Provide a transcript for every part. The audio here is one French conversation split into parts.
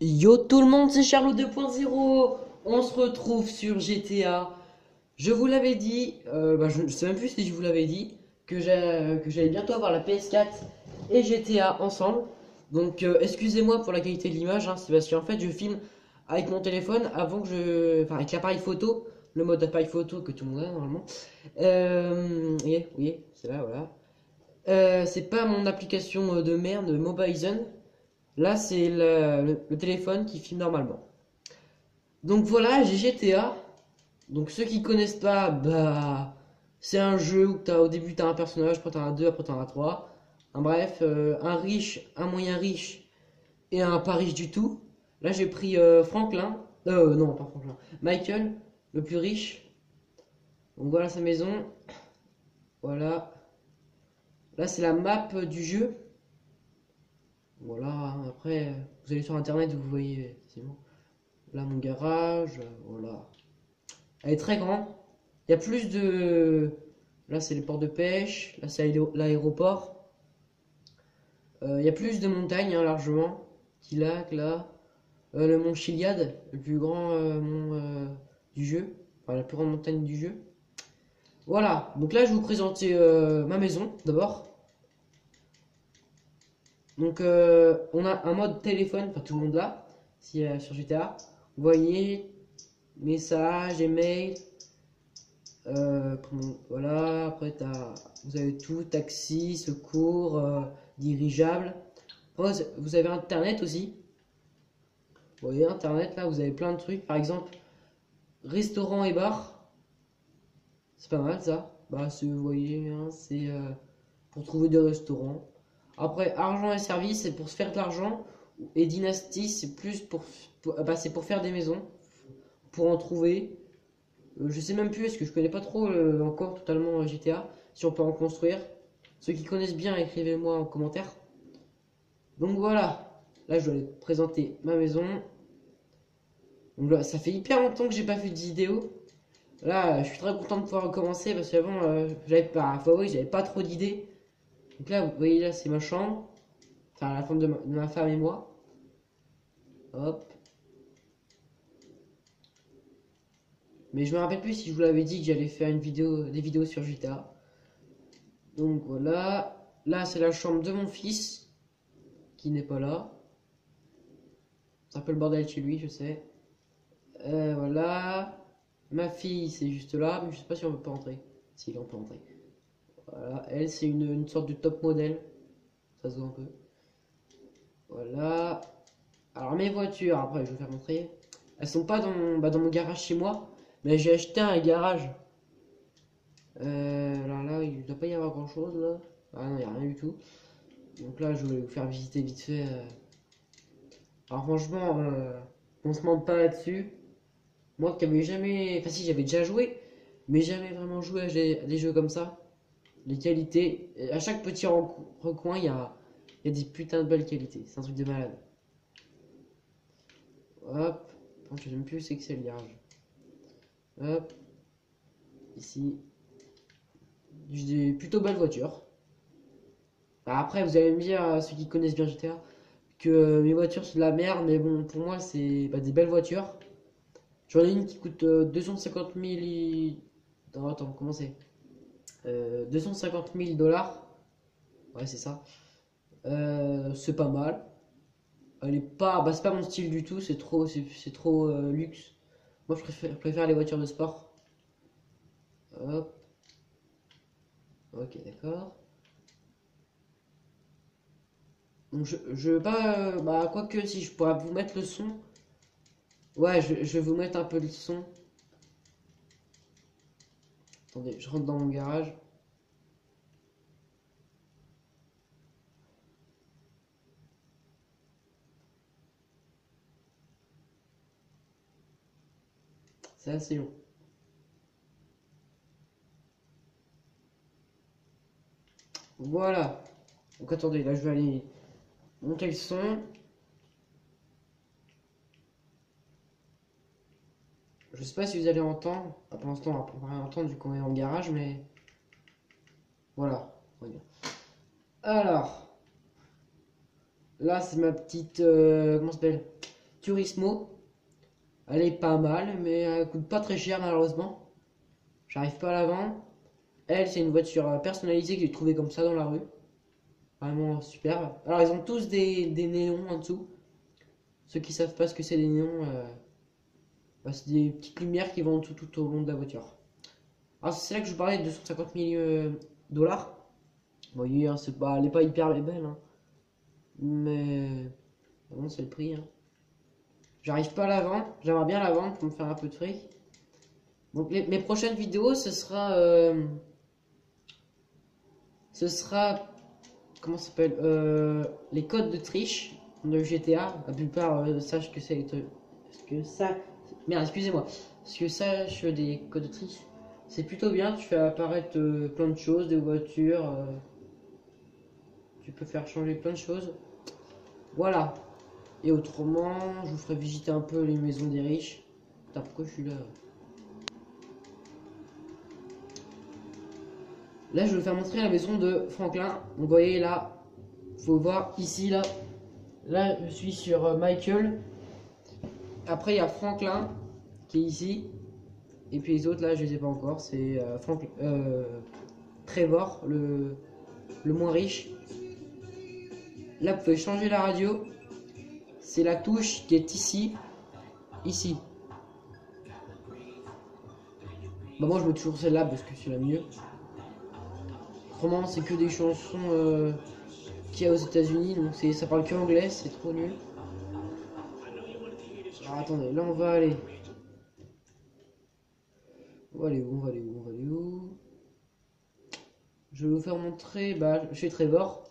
Yo tout le monde, c'est Charlot 2.0. On se retrouve sur GTA. Je vous l'avais dit, je ne sais même plus si je vous l'avais dit, que j'allais bientôt avoir la PS4 et GTA ensemble. Donc excusez-moi pour la qualité de l'image, hein, c'est parce qu'en fait je filme avec mon téléphone avant que enfin avec l'appareil photo, le mode appareil photo que tout le monde a normalement. Oui, c'est là, voilà. C'est pas mon application de merde, Mobizen. Là, c'est le téléphone qui filme normalement. Donc voilà, j'ai GTA. Donc ceux qui connaissent pas, bah, c'est un jeu où au début t'as un personnage, après t'en as deux, après t'en as trois. Bref, un riche, un moyen riche et un pas riche du tout. Là, j'ai pris Franklin. Non, pas Franklin. Michael, le plus riche. Donc voilà sa maison. Voilà. Là, c'est la map du jeu. Voilà. Après, vous allez sur internet, vous voyez. C'est bon. Là, mon garage. Voilà. Elle est très grande. Il y a plus de. Là, c'est les ports de pêche. Là, c'est l'aéroport. Il y a plus de montagnes, hein, largement. Petit lac, là. Le mont Chiliad, le plus grand mont du jeu. Enfin, la plus grande montagne du jeu. Voilà. Donc là, je vais vous présenter ma maison, d'abord. Donc, on a un mode téléphone, enfin, tout le monde là. Si, sur GTA. Vous voyez, messages, email. Voilà, après vous avez tout, taxi, secours, dirigeable. Après, vous avez internet aussi. Vous voyez, internet là, vous avez plein de trucs. Par exemple, restaurant et bar. C'est pas mal ça. Bah, vous voyez, hein, c'est pour trouver des restaurants. Après, argent et services, c'est pour se faire de l'argent. Et dynastie, c'est plus bah, c'est pour faire des maisons. Pour en trouver. Je sais même plus, est-ce que je connais pas trop encore totalement GTA, si on peut en construire. Ceux qui connaissent bien, écrivez-moi en commentaire. Donc voilà, là je dois aller présenter ma maison. Donc là, ça fait hyper longtemps que j'ai pas fait de vidéo. Là, je suis très content de pouvoir recommencer parce qu'avant, j'avais pas trop d'idées. Donc là, vous voyez, là c'est ma chambre. Enfin, la chambre de ma femme et moi. Hop. Mais je me rappelle plus si je vous l'avais dit que j'allais faire des vidéos sur GTA. Donc voilà. Là, c'est la chambre de mon fils qui n'est pas là. C'est un peu le bordel chez lui, je sais. Voilà. Ma fille, c'est juste là, mais je sais pas si on peut rentrer. Si, là, on peut rentrer. Voilà. Elle, c'est une sorte de top modèle. Ça se voit un peu. Voilà. Alors, mes voitures, après, je vais vous faire montrer. Elles sont pas dans mon garage chez moi, mais j'ai acheté un garage. Alors là, il ne doit pas y avoir grand chose là. Ah non, il n'y a rien du tout. Donc là, je vais vous faire visiter vite fait. Alors, franchement, on se mente pas là-dessus. Moi qui avais jamais. Enfin, si, j'avais déjà joué, mais jamais vraiment joué à des jeux comme ça. Les qualités. À chaque petit recoin, il y a des putains de belles qualités. C'est un truc de malade. Hop. Je sais même plus où c'est que c'est le garage. Hop. Ici. Des plutôt belles voitures. Bah, après, vous allez me dire, ceux qui connaissent bien GTA, que mes voitures sont de la merde, mais bon, pour moi, c'est bah, des belles voitures. J'en ai une qui coûte 250 000. Non, attends, comment c'est 250 000 dollars. Ouais, c'est ça. C'est pas mal. Elle est pas, bah, c'est pas mon style du tout, c'est trop luxe. Moi, je préfère les voitures de sport. Hop, ok, d'accord. Donc, je veux pas, bah, quoique, si je pourrais vous mettre le son. Ouais, je vais vous mettre un peu le son. Attendez, je rentre dans mon garage. C'est assez long. Voilà. Donc, attendez, là, je vais aller monter le son. Je sais pas si vous allez entendre. Ah, pour l'instant, on va rien entendre vu qu'on est dans le garage, mais voilà. Alors, là, c'est ma petite. Comment ça s'appelle? Turismo. Elle est pas mal, mais elle coûte pas très cher malheureusement. J'arrive pas à la vendre. Elle, c'est une voiture personnalisée que j'ai trouvée comme ça dans la rue. Vraiment super. Alors, ils ont tous des néons en dessous. Ceux qui savent pas ce que c'est des néons, bah, c'est des petites lumières qui vont tout au long de la voiture. Alors, c'est là que je vous parlais de 250 000 dollars. Bon, oui, hein, elle est pas hyper belle, hein. Mais bon, c'est le prix, hein. J'arrive pas à la vendre. J'aimerais bien la vendre pour me faire un peu de fric. Donc, mes prochaines vidéos, ce sera. Comment ça s'appelle, les codes de triche de GTA. La plupart sachent que c'est. Parce que ça. Merde, excusez-moi. Parce que sache des codes de triche, c'est plutôt bien. Tu fais apparaître plein de choses, des voitures. Tu peux faire changer plein de choses. Voilà. Et autrement, je vous ferai visiter un peu les maisons des riches. Putain, pourquoi je suis là? Là, je vais vous faire montrer la maison de Franklin. Donc, vous voyez là, faut voir ici, là. Là, je suis sur Michael. Après, il y a Franklin qui est ici. Et puis les autres, là, je les ai pas encore. C'est Trevor, le moins riche. Là, vous pouvez changer la radio. C'est la touche qui est ici. Ici. Bah, moi, je mets toujours celle-là parce que c'est la mieux. Autrement, c'est que des chansons qu'il y a aux États-Unis. Donc, ça parle que anglais. C'est trop nul. Alors, attendez, là, on va aller. On va aller où? On va aller où? On va aller où? Je vais vous faire montrer chez Trevor.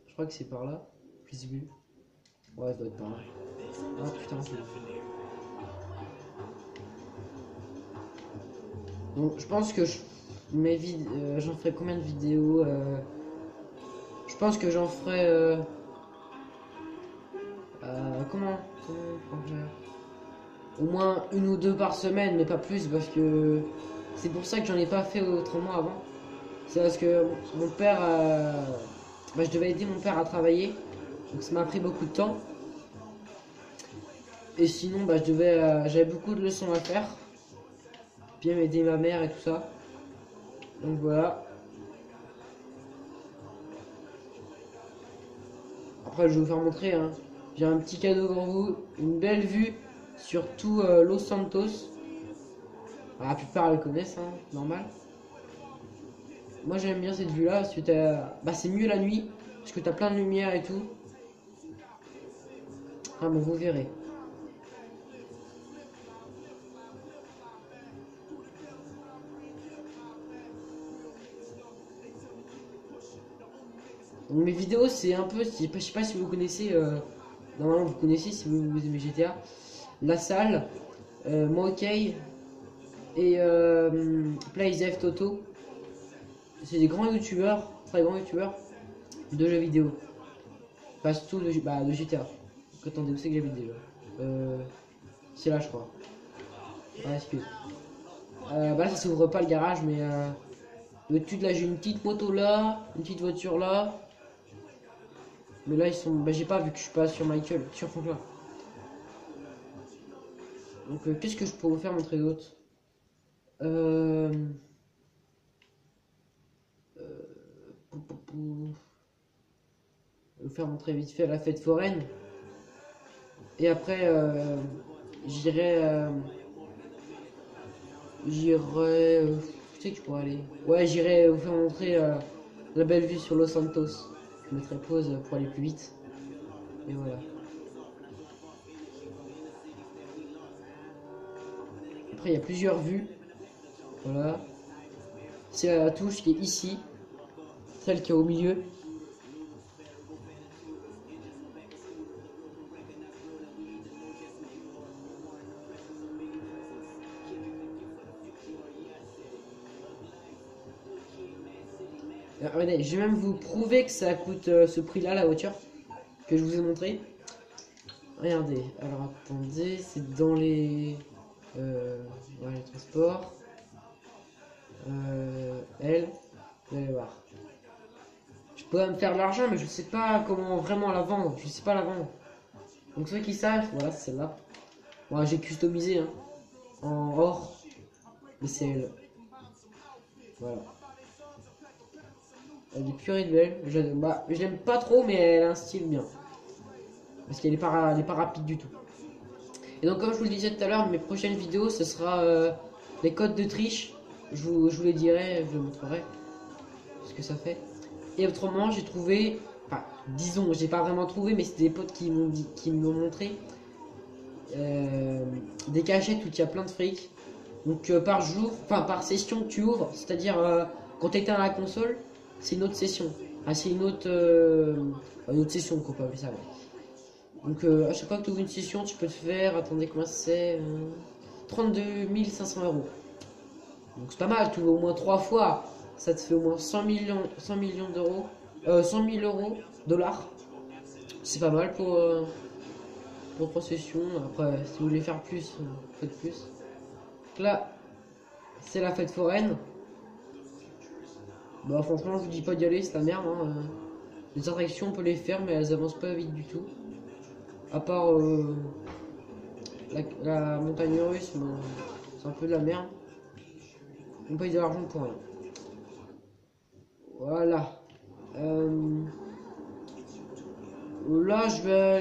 Je crois que c'est par là. Je sais plus. Ouais, ça doit être par là. Ah putain. Donc je pense que j'en ferai combien de vidéos je pense que j'en ferai comment au moins une ou deux par semaine, mais pas plus parce que c'est pour ça que j'en ai pas fait autrement avant. C'est parce que mon père, je devais aider mon père à travailler, donc ça m'a pris beaucoup de temps. Et sinon, j'avais beaucoup de leçons à faire, bien aider ma mère et tout ça. Donc voilà. Après, je vais vous faire montrer, hein. J'ai un petit cadeau pour vous, une belle vue sur tout Los Santos. Alors, la plupart le connaissent, hein, normal. Moi j'aime bien cette vue là parce que c'est mieux la nuit parce que t'as plein de lumière et tout. Ah bon, vous verrez. Donc, mes vidéos c'est un peu, je sais pas si vous connaissez, normalement vous connaissez si vous aimez GTA, La Salle, Monkey et PlayZF Toto. C'est des grands youtubeurs, très grands youtubeurs de jeux vidéo. Pas tout de GTA. Donc, attendez, où c'est que j'habite déjà? C'est là je crois. Ouais, excuse. Là ça s'ouvre pas le garage mais au-dessus de là j'ai une petite moto là, une petite voiture là. Mais là ils sont. J'ai pas vu que je suis pas sur Michael, sur Franklin. Donc qu'est-ce que je pourrais vous faire montrer d'autre? Vous faire montrer vite fait la fête foraine. Et après j'irai. Où c'est que je pourrais aller? Ouais, j'irai vous faire montrer la belle vue sur Los Santos. Je mettrai pause pour aller plus vite. Et voilà. Après, il y a plusieurs vues. Voilà. C'est la touche qui est ici. Celle qui est au milieu. Regardez, je vais même vous prouver que ça coûte ce prix-là, la voiture, que je vous ai montré. Regardez, alors attendez, c'est dans les transports. Vous allez voir. Je pourrais me faire de l'argent, mais je sais pas comment vraiment la vendre. Je sais pas la vendre. Donc ceux qui savent, voilà, c'est celle-là. Moi j'ai customisé hein, en or, mais c'est elle. Voilà. Elle est pure et belle. Je l'aime pas trop, mais elle a un style bien. Parce qu'elle est pas rapide du tout. Et donc comme je vous le disais tout à l'heure, mes prochaines vidéos, ce sera les codes de triche. Je vous les dirai, je vous montrerai ce que ça fait. Et autrement, j'ai trouvé, enfin, disons, j'ai pas vraiment trouvé, mais c'est des potes qui m'ont montré des cachettes où il y a plein de fric. Donc par jour, enfin par session que tu ouvres, c'est-à-dire quand tu éteins la console, c'est une autre session. Ah, c'est une autre session qu'on peut appeler ça. Ouais. Donc à chaque fois que tu ouvres une session, tu peux te faire, attendez comment c'est, 32 500 euros. Donc c'est pas mal, tu ouvres au moins 3 fois, ça te fait au moins 100 millions d'euros, 100 000 euros, dollars. C'est pas mal pour 3 sessions. Après, si vous voulez faire plus, faites plus. Donc là, c'est la fête foraine. Bah franchement, je vous dis pas d'y aller, c'est la merde. Hein. Les attractions, on peut les faire, mais elles avancent pas vite du tout. À part la montagne russe, c'est un peu de la merde. On paye de l'argent pour rien. Voilà. Là, je vais